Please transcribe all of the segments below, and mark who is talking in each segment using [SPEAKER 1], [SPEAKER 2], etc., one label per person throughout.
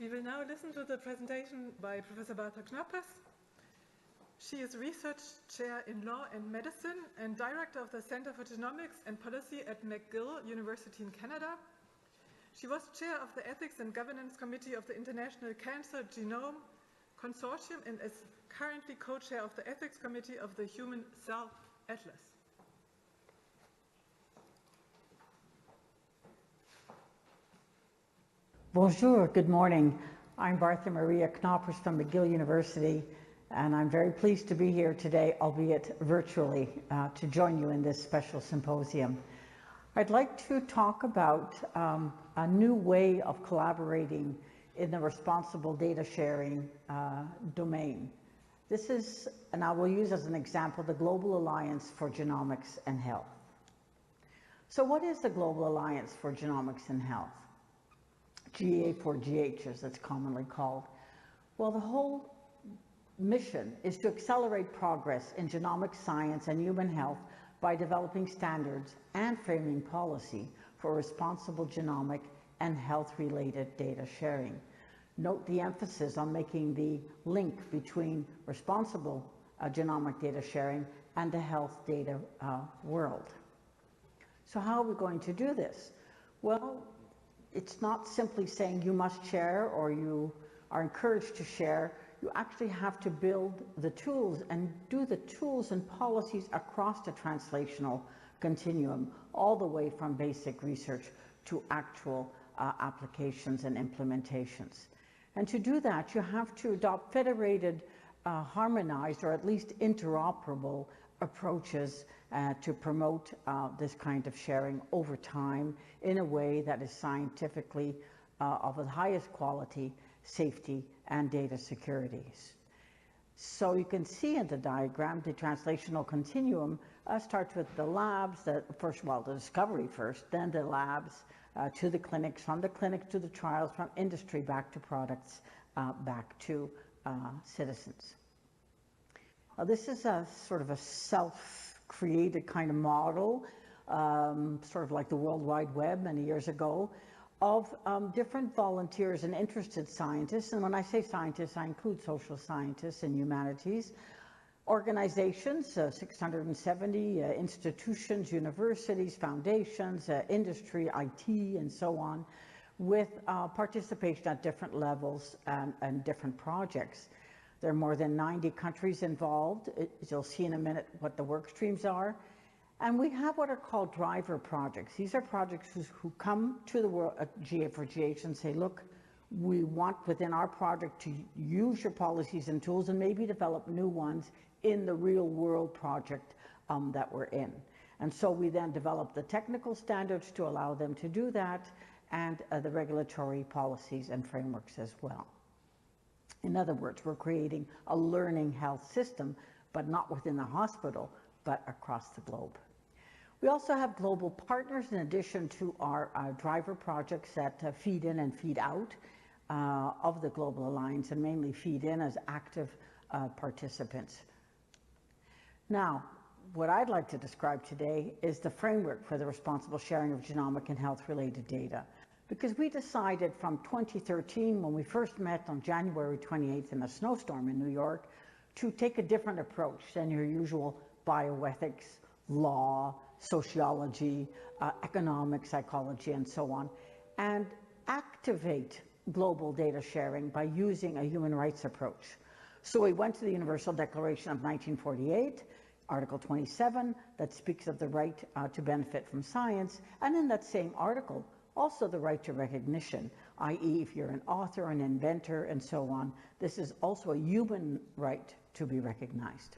[SPEAKER 1] We will now listen to the presentation by Professor Barbara Knappes. She is Research Chair in Law and Medicine and Director of the Center for Genomics and Policy at McGill University in Canada. She was Chair of the Ethics and Governance Committee of the International Cancer Genome Consortium and is currently co-chair of the Ethics Committee of the Human Cell Atlas.
[SPEAKER 2] Bonjour, good morning. I'm Bartha Maria Knappes from McGill University, and I'm very pleased to be here today, albeit virtually, to join you in this special symposium. I'd like to talk about a new way of collaborating in the responsible data sharing domain. This is, and I will use as an example, the Global Alliance for Genomics and Health. So what is the Global Alliance for Genomics and Health? GA4GH, as it's commonly called. Well, the whole mission is to accelerate progress in genomic science and human health by developing standards and framing policy for responsible genomic and health-related data sharing. Note the emphasis on making the link between responsible genomic data sharing and the health data world. So how are we going to do this? Well, it's not simply saying you must share or you are encouraged to share. You actually have to build the tools and do the tools and policies across the translational continuum, all the way from basic research to actual applications and implementations. And to do that, you have to adopt federated, harmonized, or at least interoperable approaches to promote this kind of sharing over time in a way that is scientifically of the highest quality, safety, and data securities. So you can see in the diagram, the translational continuum starts with the labs, the discovery first, then the labs to the clinics, from the clinic to the trials, from industry back to products, back to citizens. This is a sort of a self-created kind of model, sort of like the World Wide Web many years ago, of different volunteers and interested scientists. And when I say scientists, I include social scientists and humanities, organizations, 670 institutions, universities, foundations, industry, IT, and so on, with participation at different levels and different projects. There are more than 90 countries involved. You'll see in a minute what the work streams are. And we have what are called driver projects. These are projects who come to the world at GA4GH and say, look, we want within our project to use your policies and tools and maybe develop new ones in the real world project that we're in. And so we then develop the technical standards to allow them to do that, and the regulatory policies and frameworks as well. In other words, we're creating a learning health system, but not within the hospital, but across the globe. We also have global partners in addition to our driver projects that feed in and feed out of the Global Alliance, and mainly feed in as active participants. Now, what I'd like to describe today is the framework for the responsible sharing of genomic and health-related data. Because we decided from 2013, when we first met on January 28th in a snowstorm in New York, to take a different approach than your usual bioethics, law, sociology, economic psychology, and so on, and activate global data sharing by using a human rights approach. So we went to the Universal Declaration of 1948, Article 27, that speaks of the right to benefit from science, and in that same article, also the right to recognition, i.e. if you're an author, an inventor, and so on, this is also a human right to be recognized.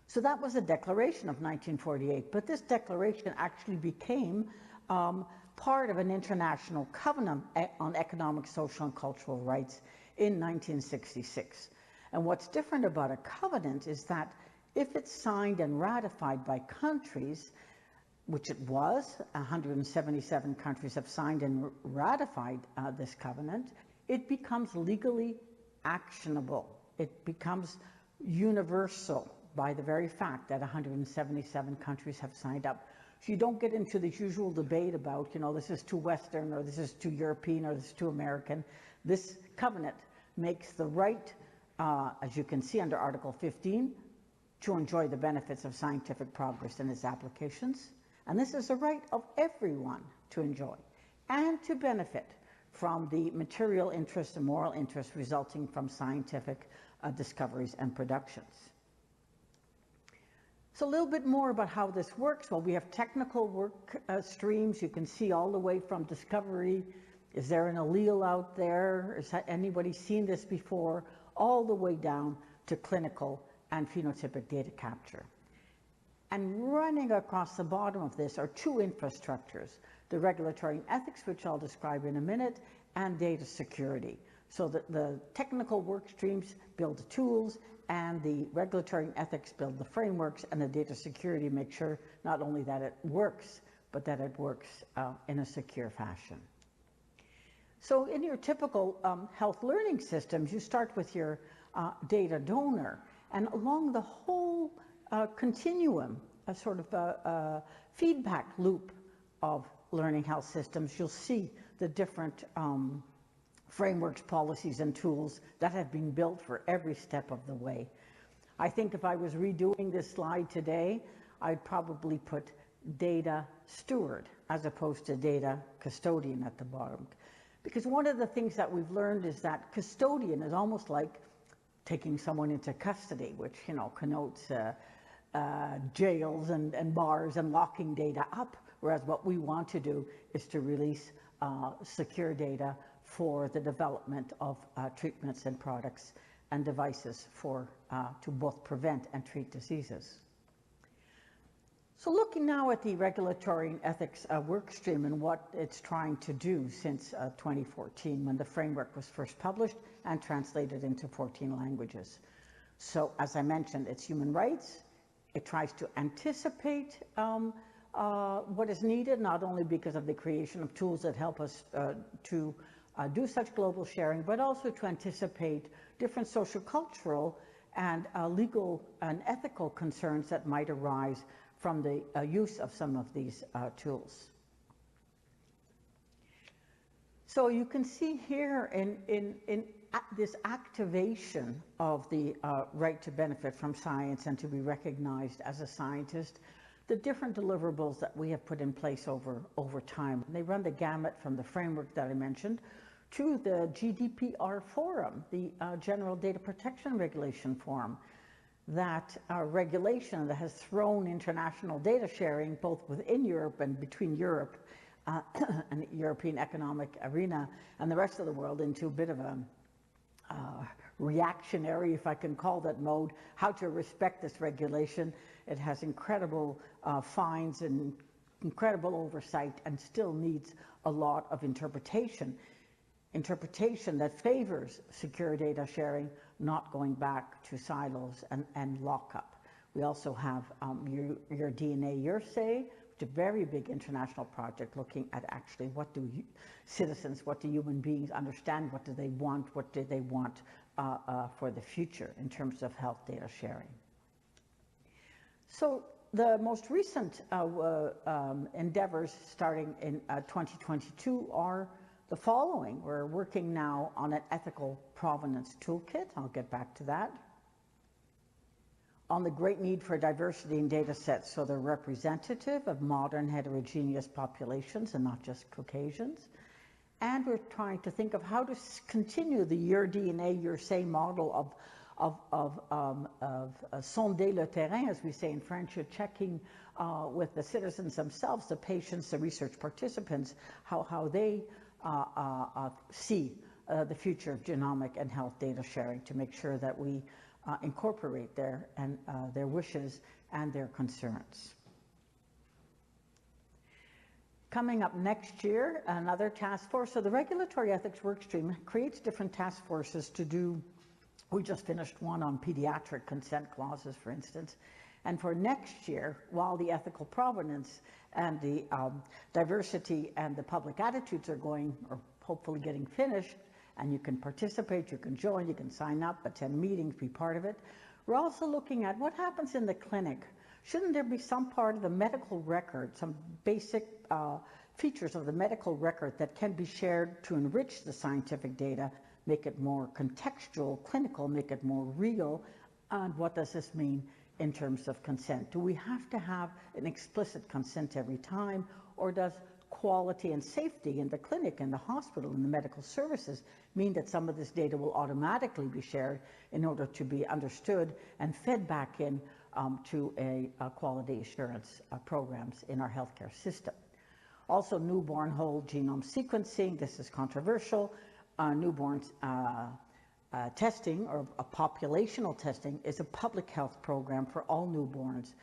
[SPEAKER 2] So that was a declaration of 1948, but this declaration actually became part of an international covenant on economic, social, and cultural rights in 1966. And what's different about a covenant is that if it's signed and ratified by countries, which it was, 177 countries have signed and ratified this covenant, it becomes legally actionable. It becomes universal by the very fact that 177 countries have signed up. So you don't get into the usual debate about, you know, this is too Western or this is too European or this is too American. This covenant makes the right, as you can see under Article 15, to enjoy the benefits of scientific progress and its applications. And this is a right of everyone to enjoy and to benefit from the material interests and moral interests resulting from scientific discoveries and productions. So a little bit more about how this works. Well, we have technical work streams. You can see all the way from discovery. Is there an allele out there? Has anybody seen this before? All the way down to clinical and phenotypic data capture. And running across the bottom of this are two infrastructures, the regulatory and ethics, which I'll describe in a minute, and data security. So that the technical work streams build the tools, and the regulatory and ethics build the frameworks, and the data security make sure not only that it works, but that it works in a secure fashion. So in your typical health learning systems, you start with your data donor, and along the whole continuum, a sort of a feedback loop of learning health systems, you'll see the different frameworks, policies, and tools that have been built for every step of the way. I think if I was redoing this slide today, I'd probably put data steward as opposed to data custodian at the bottom. Because one of the things that we've learned is that custodian is almost like taking someone into custody, which, you know, connotes jails and bars and locking data up, whereas what we want to do is to release secure data for the development of treatments and products and devices for to both prevent and treat diseases. So looking now at the regulatory and ethics work stream and what it's trying to do since 2014, when the framework was first published and translated into 14 languages. So as I mentioned, it's human rights. It tries to anticipate what is needed, not only because of the creation of tools that help us to do such global sharing, but also to anticipate different social, cultural, and legal and ethical concerns that might arise from the use of some of these tools. So you can see here in this activation of the right to benefit from science and to be recognized as a scientist, the different deliverables that we have put in place over time. They run the gamut from the framework that I mentioned to the GDPR forum, the General Data Protection Regulation Forum, that regulation that has thrown international data sharing both within Europe and between Europe and the European economic arena and the rest of the world into a bit of a reactionary, if I can call that, mode, how to respect this regulation. It has incredible fines and incredible oversight and still needs a lot of interpretation that favors secure data sharing, not going back to silos and lockup. We also have your DNA, your say, which is a very big international project looking at actually what do citizens, what do human beings understand, what do they want for the future in terms of health data sharing. So the most recent endeavors starting in 2022 are the following. We're working now on an ethical provenance toolkit. I'll get back to that. On the great need for diversity in data sets so they're representative of modern heterogeneous populations and not just Caucasians. And we're trying to think of how to continue the your DNA, your say model of sonder le terrain, as we say in French, checking with the citizens themselves, the patients, the research participants, how they see the future of genomic and health data sharing to make sure that we incorporate their wishes and their concerns. Coming up next year, another task force. So the regulatory ethics workstream creates different task forces to do. We just finished one on pediatric consent clauses, for instance. And for next year, while the ethical provenance and the diversity and the public attitudes are going, or hopefully getting finished, and you can participate, you can join, you can sign up, attend meetings, be part of it. We're also looking at what happens in the clinic. Shouldn't there be some part of the medical record, some basic features of the medical record that can be shared to enrich the scientific data make it more contextual, clinical, make it more real, and what does this mean in terms of consent? Do we have to have an explicit consent every time, or does quality and safety in the clinic, in the hospital, in the medical services mean that some of this data will automatically be shared in order to be understood and fed back in to a quality assurance programs in our healthcare system? Also, newborn whole genome sequencing. This is controversial. Newborn testing, or a populational testing, is a public health program for all newborns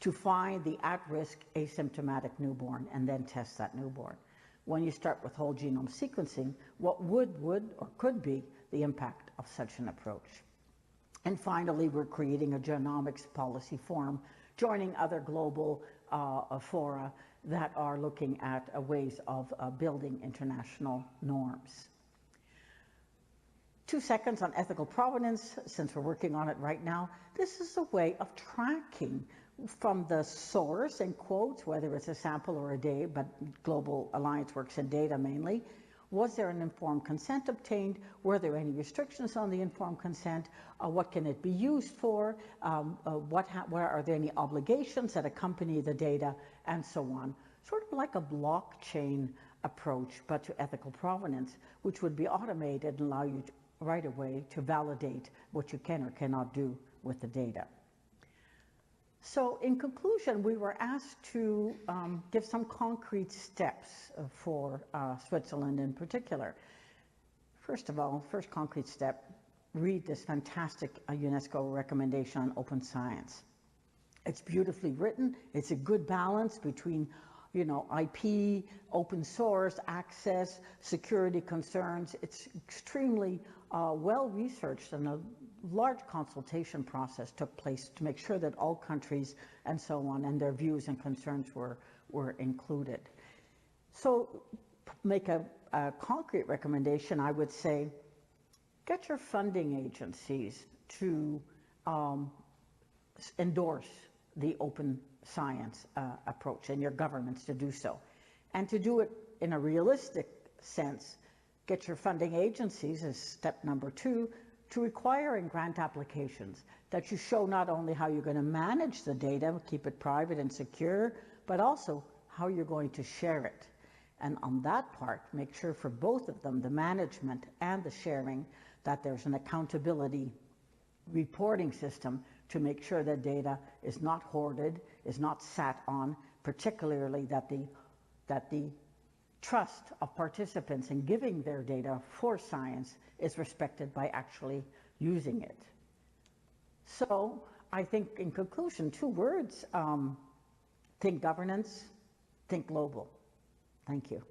[SPEAKER 2] to find the at-risk asymptomatic newborn and then test that newborn. When you start with whole genome sequencing, what would or could be the impact of such an approach? And finally, we're creating a genomics policy forum, joining other global fora that are looking at ways of building international norms. 2 seconds on ethical provenance, since we're working on it right now. This is a way of tracking from the source, in quotes, whether it's a sample or a data, but Global Alliance works in data mainly. Was there an informed consent obtained? Were there any restrictions on the informed consent? What can it be used for? Are there any obligations that accompany the data, and so on? Sort of like a blockchain approach, but to ethical provenance, which would be automated and allow you to, right away, to validate what you can or cannot do with the data. So in conclusion, we were asked to give some concrete steps for Switzerland in particular. First of all, first concrete step, read this fantastic UNESCO recommendation on open science. It's beautifully written. It's a good balance between, you know, IP, open source, access, security concerns. It's extremely well researched, and a large consultation process took place to make sure that all countries and so on and their views and concerns were included. So make a concrete recommendation, I would say, get your funding agencies to endorse the open science approach, and your governments to do so. And to do it in a realistic sense, get your funding agencies, as step number 2, to require in grant applications that you show not only how you're going to manage the data, keep it private and secure, but also how you're going to share it. And on that part, make sure for both of them, the management and the sharing, that there's an accountability reporting system to make sure that data is not hoarded, is not sat on, particularly that the trust of participants in giving their data for science is respected by actually using it. So I think in conclusion, 2 words, think governance, think global. Thank you.